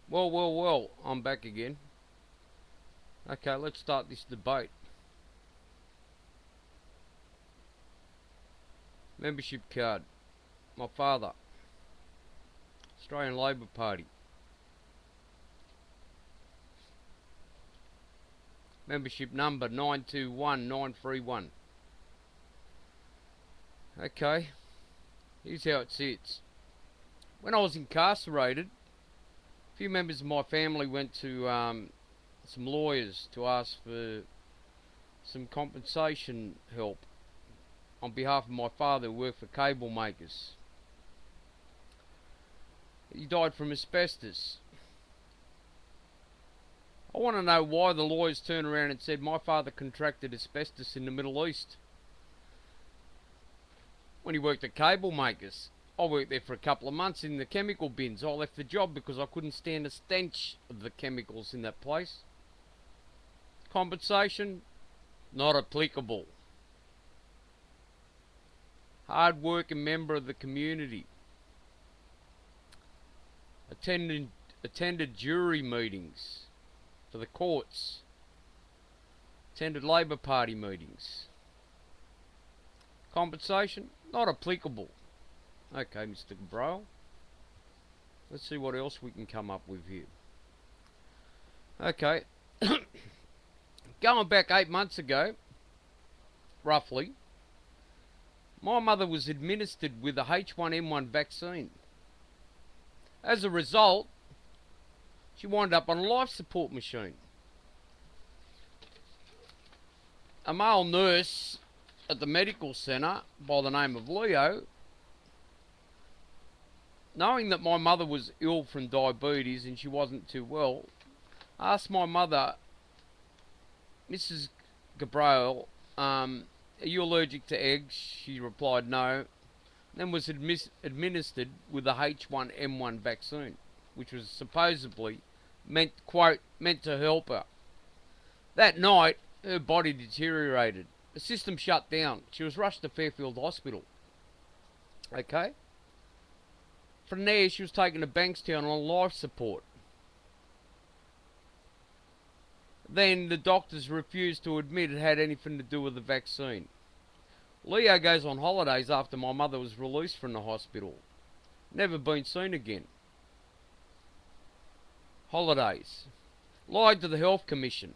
Well, I'm back again. Okay, let's start this debate. Membership card. My father. Australian Labor Party. Membership number 921931. Okay, here's how it sits. When I was incarcerated, a few members of my family went to some lawyers to ask for some compensation help on behalf of my father who worked for cable makers. He died from asbestos. I want to know why the lawyers turned around and said my father contracted asbestos in the Middle East when he worked at cable makers. I worked there for a couple of months in the chemical bins. I left the job because I couldn't stand the stench of the chemicals in that place. Compensation? Not applicable. Hard working member of the community. Attended jury meetings for the courts. Attended Labor Party meetings. Compensation? Not applicable. Okay, Mr. Bro. Let's see what else we can come up with here. Okay. Going back 8 months ago, roughly, my mother was administered with a H1N1 vaccine. As a result, she wound up on a life support machine. A male nurse at the medical centre by the name of Leo, knowing that my mother was ill from diabetes and she wasn't too well, asked my mother, Mrs. Gabriel, are you allergic to eggs? She replied no. Then was administered with a H1N1 vaccine, which was supposedly meant to help her. That night, her body deteriorated. The system shut down. She was rushed to Fairfield Hospital. Okay? From there, she was taken to Bankstown on life support. Then the doctors refused to admit it had anything to do with the vaccine. Leo goes on holidays after my mother was released from the hospital. Never been seen again. Holidays. Lied to the Health Commission.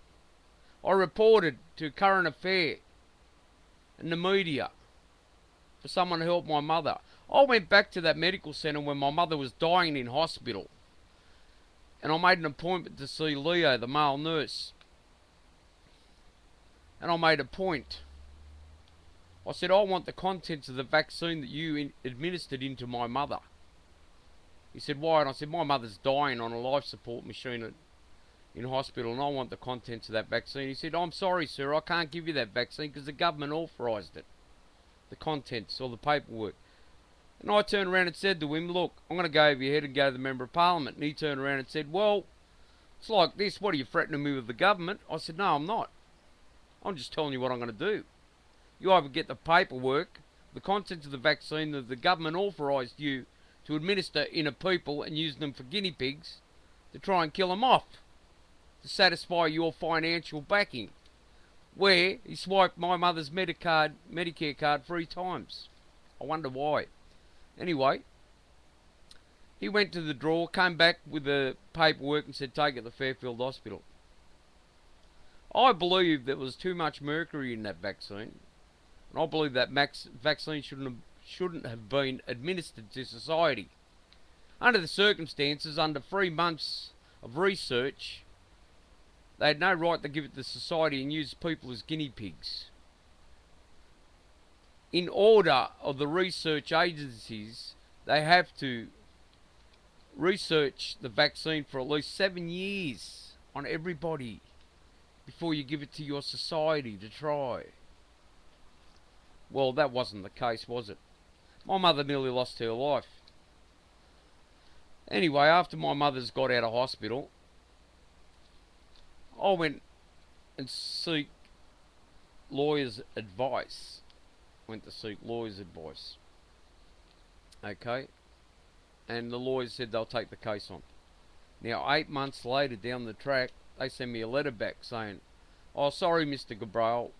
I reported to Current Affair and the media for someone to help my mother. I went back to that medical centre when my mother was dying in hospital. And I made an appointment to see Leo, the male nurse. And I made a point. I said, I want the contents of the vaccine that you administered into my mother. He said, why? And I said, my mother's dying on a life support machine in hospital and I want the contents of that vaccine. He said, I'm sorry, sir, I can't give you that vaccine because the government authorised it. The contents or the paperwork. And I turned around and said to him, look, I'm going to go over your head and go to the Member of Parliament. And he turned around and said, well, it's like this. What, are you threatening me with the government? I said, no, I'm not. I'm just telling you what I'm going to do. You either get the paperwork, the contents of the vaccine that the government authorised you to administer in a people and use them for guinea pigs to try and kill them off, to satisfy your financial backing. Where he swiped my mother's Medicare card 3 times. I wonder why. Anyway, he went to the drawer, came back with the paperwork and said, take it to Fairfield Hospital. I believe there was too much mercury in that vaccine. And I believe that vaccine shouldn't have been administered to society. Under the circumstances, under 3 months of research, they had no right to give it to society and use people as guinea pigs. In order of the research agencies, they have to research the vaccine for at least 7 years on everybody before you give it to your society to try. Well, that wasn't the case, was it? My mother nearly lost her life. Anyway, after my mother's got out of hospital, I went and seek lawyers' advice. Okay? and the lawyers said they'll take the case on. Now, 8 months later, down the track, they send me a letter back saying, "Oh, sorry, Mr. Gabriel,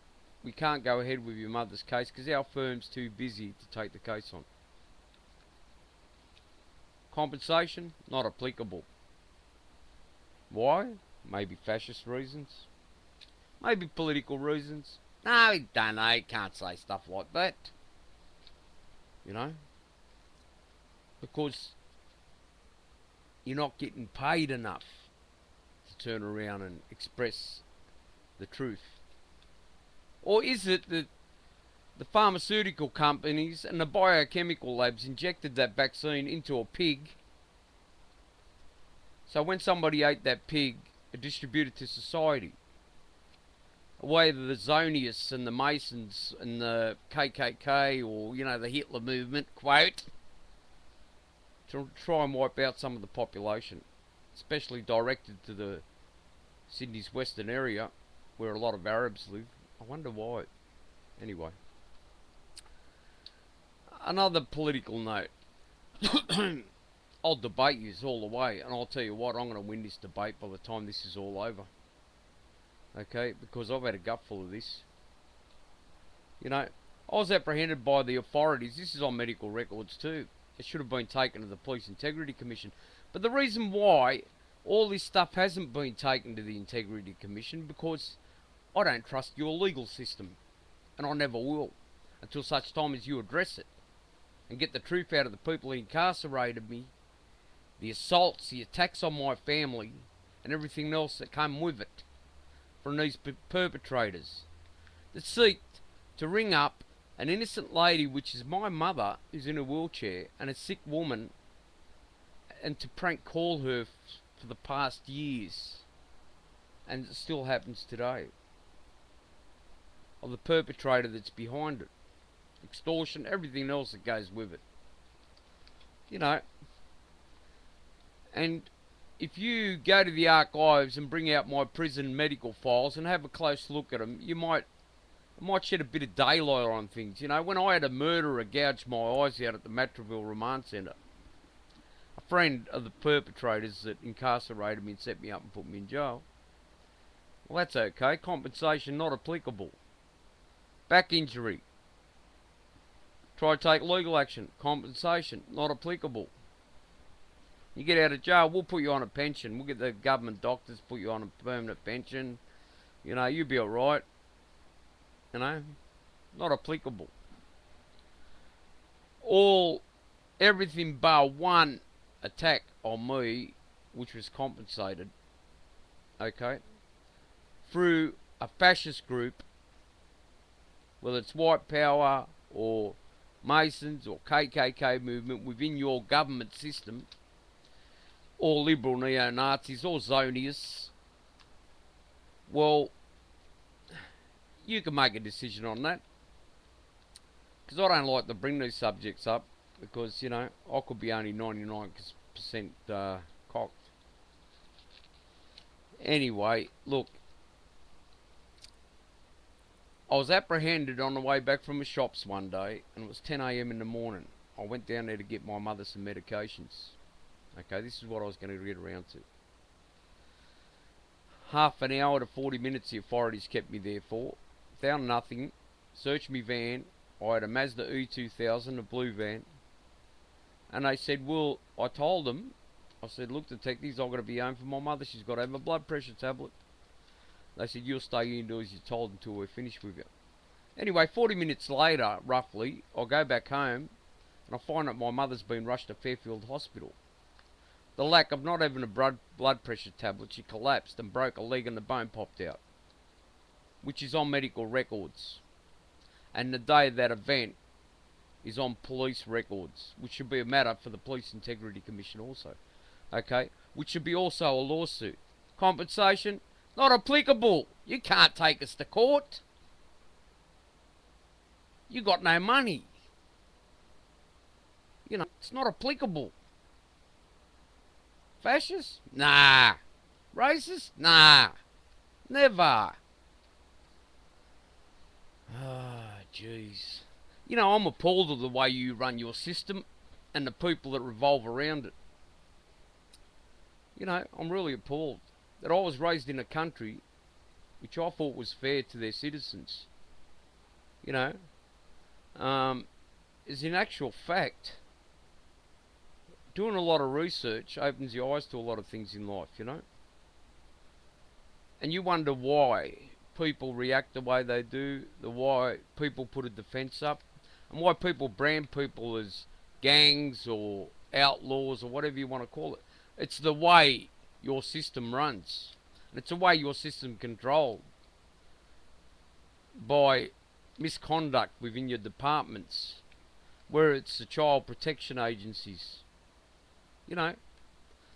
we can't go ahead with your mother's case because our firm's too busy to take the case on." Compensation? Not applicable. Why? Maybe fascist reasons. Maybe political reasons. No, I don't know. You can't say stuff like that. You know? Because you're not getting paid enough to turn around and express the truth. Or is it that the pharmaceutical companies and the biochemical labs injected that vaccine into a pig, so when somebody ate that pig, it distributed to society? A way that the Zoniists and the Masons and the KKK, or, you know, the Hitler movement, quote, to try and wipe out some of the population, especially directed to the Sydney's western area, where a lot of Arabs live. I wonder why. Anyway. Another political note. I'll debate you all the way, and I'll tell you what, I'm going to win this debate by the time this is all over. Okay, because I've had a gutful of this. You know, I was apprehended by the authorities. This is on medical records too. It should have been taken to the Police Integrity Commission. But the reason why all this stuff hasn't been taken to the Integrity Commission, because I don't trust your legal system. And I never will, until such time as you address it and get the truth out of the people who incarcerated me, the assaults, the attacks on my family, and everything else that came with it from these perpetrators that seek to ring up an innocent lady, which is my mother, who's in a wheelchair, and a sick woman, and to prank call her for the past years, and it still happens today, of the perpetrator that's behind it. Extortion, everything else that goes with it. You know, and if you go to the archives and bring out my prison medical files and have a close look at them, you might shed a bit of daylight on things. You know, when I had a murderer gouge my eyes out at the Matraville Remand Centre, a friend of the perpetrators that incarcerated me and set me up and put me in jail, well, that's okay. Compensation not applicable. Back injury. Try to take legal action. Compensation not applicable. You get out of jail, we'll put you on a pension. We'll get the government doctors to put you on a permanent pension. You know, you'll be alright. You know, not applicable. Everything bar one attack on me, which was compensated, okay, through a fascist group, whether it's white power or Masons or KKK movement within your government system, or liberal neo-Nazis or Zoniists, well, you can make a decision on that. Because I don't like to bring these subjects up, because, you know, I could be only 99% cocked. Anyway, look, I was apprehended on the way back from the shops one day, and it was 10 AM in the morning. I went down there to get my mother some medications. Okay, this is what I was going to get around to. Half an hour to 40 minutes the authorities kept me there for. Found nothing. Searched me van. I had a Mazda E2000, a blue van. And they said, well, I told them, I said, look, detectives, I've got to be home for my mother. She's got to have a blood pressure tablet. They said, you'll stay indoors, you're told, until we're finished with you. Anyway, 40 minutes later, roughly, I go back home, and I find that my mother's been rushed to Fairfield Hospital. The lack of not having a blood pressure tablet, she collapsed and broke a leg and the bone popped out, which is on medical records. And the day of that event is on police records, which should be a matter for the Police Integrity Commission also. Okay, which should be also a lawsuit. Compensation, not applicable. You can't take us to court. You got no money. You know, it's not applicable. Fascist? Nah. Racist? Nah. Never. Ah, jeez. You know, I'm appalled at the way you run your system. and the people that revolve around it. You know, I'm really appalled that I was raised in a country which I thought was fair to their citizens. You know, is in actual fact, doing a lot of research opens your eyes to a lot of things in life, you know. And you wonder why people react the way they do, why people put a defence up, and why people brand people as gangs or outlaws or whatever you want to call it. It's the way your system runs. And it's the way your system controlled by misconduct within your departments, where it's the child protection agencies. You know,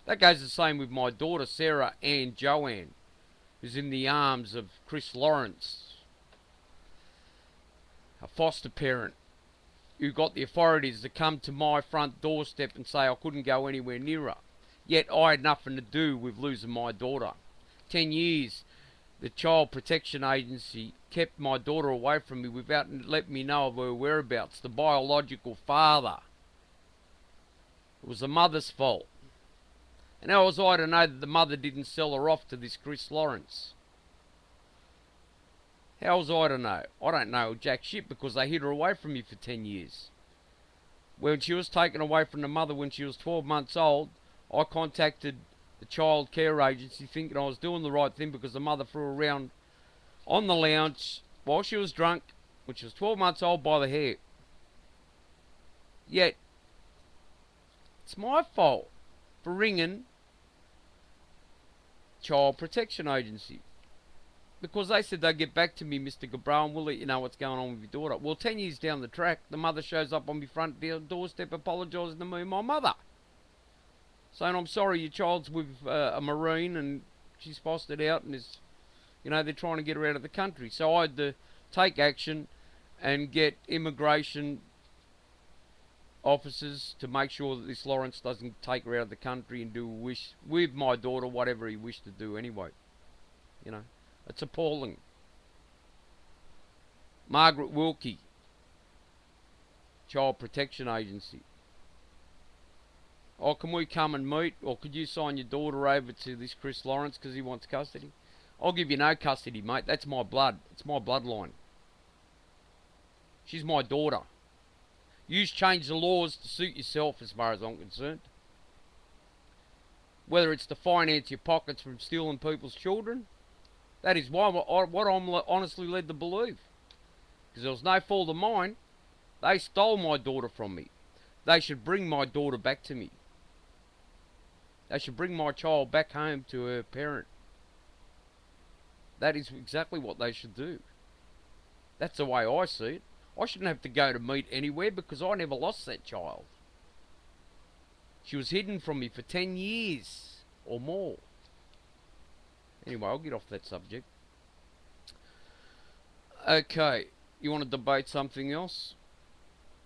that goes the same with my daughter Sarah Ann Joanne, who's in the arms of Chris Lawrence, a foster parent who got the authorities to come to my front doorstep and say I couldn't go anywhere near her. Yet I had nothing to do with losing my daughter. 10 years the Child Protection Agency kept my daughter away from me without letting me know of her whereabouts. The biological father. It was the mother's fault. And how was I to know that the mother didn't sell her off to this Chris Lawrence? How was I to know? I don't know jack shit because they hid her away from me for 10 years. When she was taken away from the mother when she was 12 months old, I contacted the child care agency thinking I was doing the right thing because the mother threw her around on the lounge while she was drunk when she was 12 months old by the hair. Yet, it's my fault for ringing Child Protection Agency. Because they said they'd get back to me, Mr. Gabral, and we'll let you know what's going on with your daughter. Well, 10 years down the track, the mother shows up on my front doorstep apologising to me and my mother. Saying, I'm sorry, your child's with a Marine and she's fostered out and is, you know, they're trying to get her out of the country. So I had to take action and get immigration officers to make sure that this Lawrence doesn't take her out of the country and do wish with my daughter whatever he wished to do anyway. You know, it's appalling. Margaret Wilkie, Child Protection Agency. Oh, can we come and meet? Or could you sign your daughter over to this Chris Lawrence because he wants custody? I'll give you no custody, mate. That's my blood. It's my bloodline. She's my daughter. You've changed the laws to suit yourself as far as I'm concerned. Whether it's to finance your pockets from stealing people's children, that is what I'm honestly led to believe. Because there was no fault of mine. They stole my daughter from me. They should bring my daughter back to me. They should bring my child back home to her parent. That is exactly what they should do. That's the way I see it. I shouldn't have to go to meet anywhere because I never lost that child. She was hidden from me for 10 years or more. Anyway, I'll get off that subject. Okay, you want to debate something else?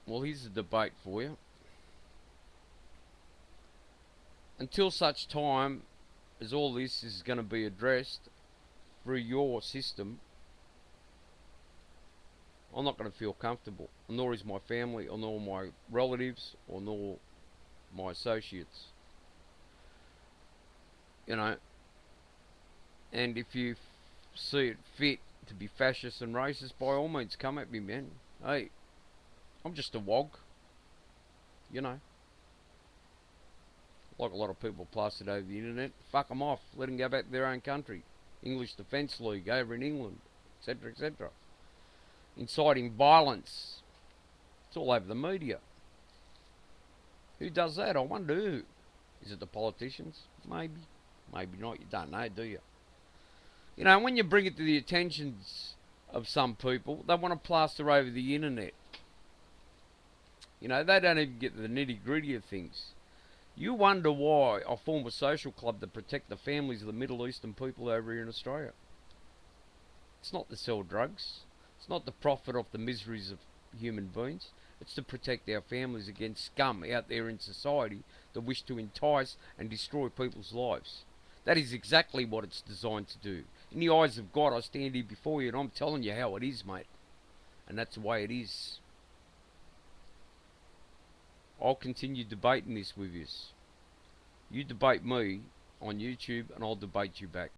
Well, here's a debate for you. Until such time as all this is going to be addressed through your system, I'm not going to feel comfortable. Nor is my family, or nor my relatives, or nor my associates. You know, and if you see it fit to be fascist and racist, by all means come at me, man. Hey, I'm just a wog. You know. Like a lot of people plastered over the internet. Fuck them off. Let them go back to their own country. English Defence League over in England, etc., etc. Inciting violence. It's all over the media. Who does that? I wonder who. Is it the politicians? Maybe. Maybe not. You don't know, do you? You know, when you bring it to the attentions of some people, they want to plaster over the internet. You know, they don't even get the nitty-gritty of things. You wonder why I form a social club to protect the families of the Middle Eastern people over here in Australia. It's not to sell drugs. It's not to profit off the miseries of human beings. It's to protect our families against scum out there in society that wish to entice and destroy people's lives. That is exactly what it's designed to do. In the eyes of God, I stand here before you and I'm telling you how it is, mate. And that's the way it is. I'll continue debating this with you. You debate me on YouTube and I'll debate you back.